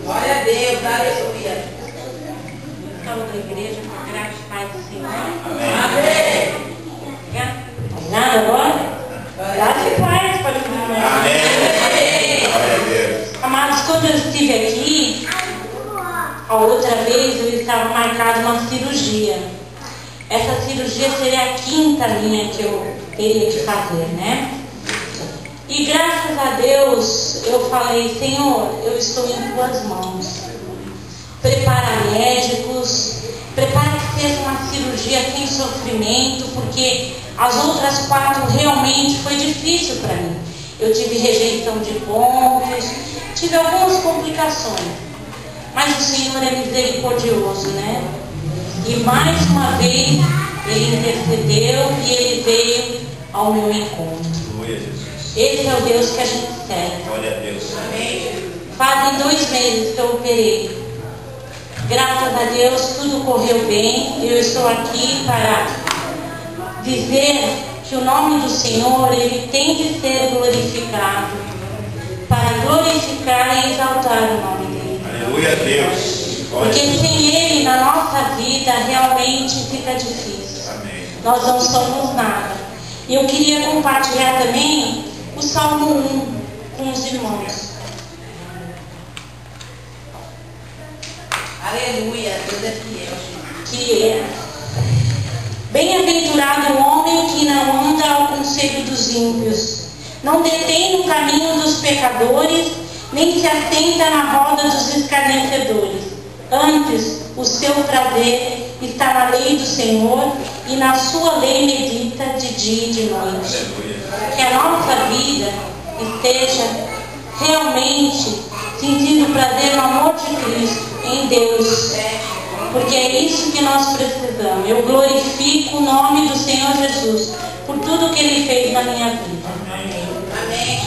Glória a Deus, aleluia. Estamos na igreja com a graça e paz do Senhor. Amém. Nada agora? Graça e paz para o Senhor. Amém. Amados, quando eu estive aqui, a outra vez eu estava marcada uma cirurgia. Essa cirurgia seria a quinta minha que eu teria que fazer, né? E graças a Deus eu falei: Senhor, eu estou em tuas mãos. Prepara médicos, prepara que seja uma cirurgia sem sofrimento, porque as outras 4 realmente foi difícil para mim. Eu tive rejeição de pontos, tive algumas complicações, mas o Senhor é misericordioso, né? E mais uma vez Ele intercedeu e Ele veio ao meu encontro. Esse é o Deus que a gente serve. Glória a Deus. Amém. Fazem 2 meses que eu operei. Graças a Deus tudo correu bem. Eu estou aqui para dizer que o nome do Senhor, Ele tem de ser glorificado, para glorificar e exaltar o nome dEle. Aleluia a Deus. Porque sem Ele na nossa vida realmente fica difícil. Amém. Nós não somos nada. E eu queria compartilhar também o Salmo 1 com os irmãos. Aleluia, Deus é fiel. Que é: bem-aventurado o homem que não anda ao conselho dos ímpios, não detém no caminho dos pecadores, nem se assenta na roda dos escarnecedores. Antes, o seu prazer está na lei do Senhor, e na sua lei medita de dia e de noite. Aleluia. Que a nossa vida esteja realmente sentindo o prazer no amor de Cristo, em Deus, porque é isso que nós precisamos. Eu glorifico o nome do Senhor Jesus por tudo que Ele fez na minha vida. Amém. Amém.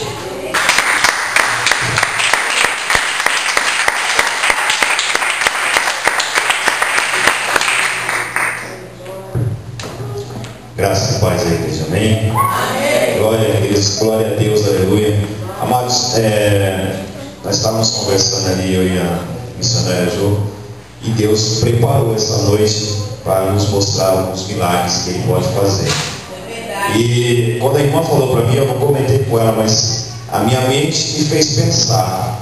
Graças e paz à igreja, amém? Amém. Glória a Deus, aleluia. Amados, nós estávamos conversando ali, eu e a missionária Jo, e Deus preparou essa noite para nos mostrar alguns milagres que Ele pode fazer. É verdade. E quando a irmã falou para mim, eu não comentei com ela, mas a minha mente me fez pensar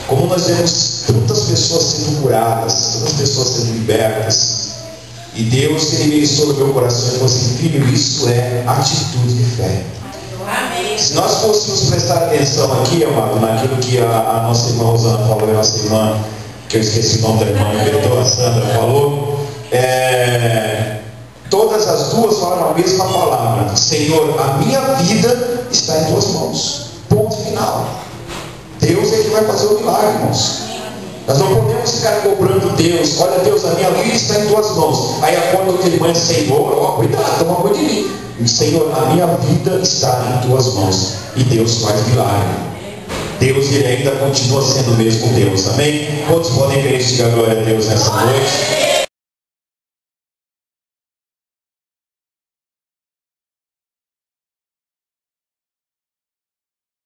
como nós vemos tantas pessoas sendo curadas, tantas pessoas sendo libertas. E Deus, Ele ministrou no meu coração e falou assim: filho, isso é atitude de fé. Amém. Se nós fôssemos prestar atenção aqui, amado, naquilo que a nossa irmã Rosana falou, e a nossa irmã, que eu esqueci o nome da irmã, a Sandra falou, todas as duas falaram a mesma palavra: Senhor, a minha vida está em tuas mãos. Ponto final. Deus é que vai fazer o milagre, irmãos. Nós não podemos ficar cobrando Deus: olha, Deus, a minha vida está em tuas mãos. Aí acorda aquele irmão: Senhor, ó, cuidado, toma cuidado de mim. Senhor, a minha vida está em tuas mãos. E Deus faz milagre. Deus, Ele ainda continua sendo o mesmo Deus, amém? Quantos podem crer e dizer glória a Deus nessa noite?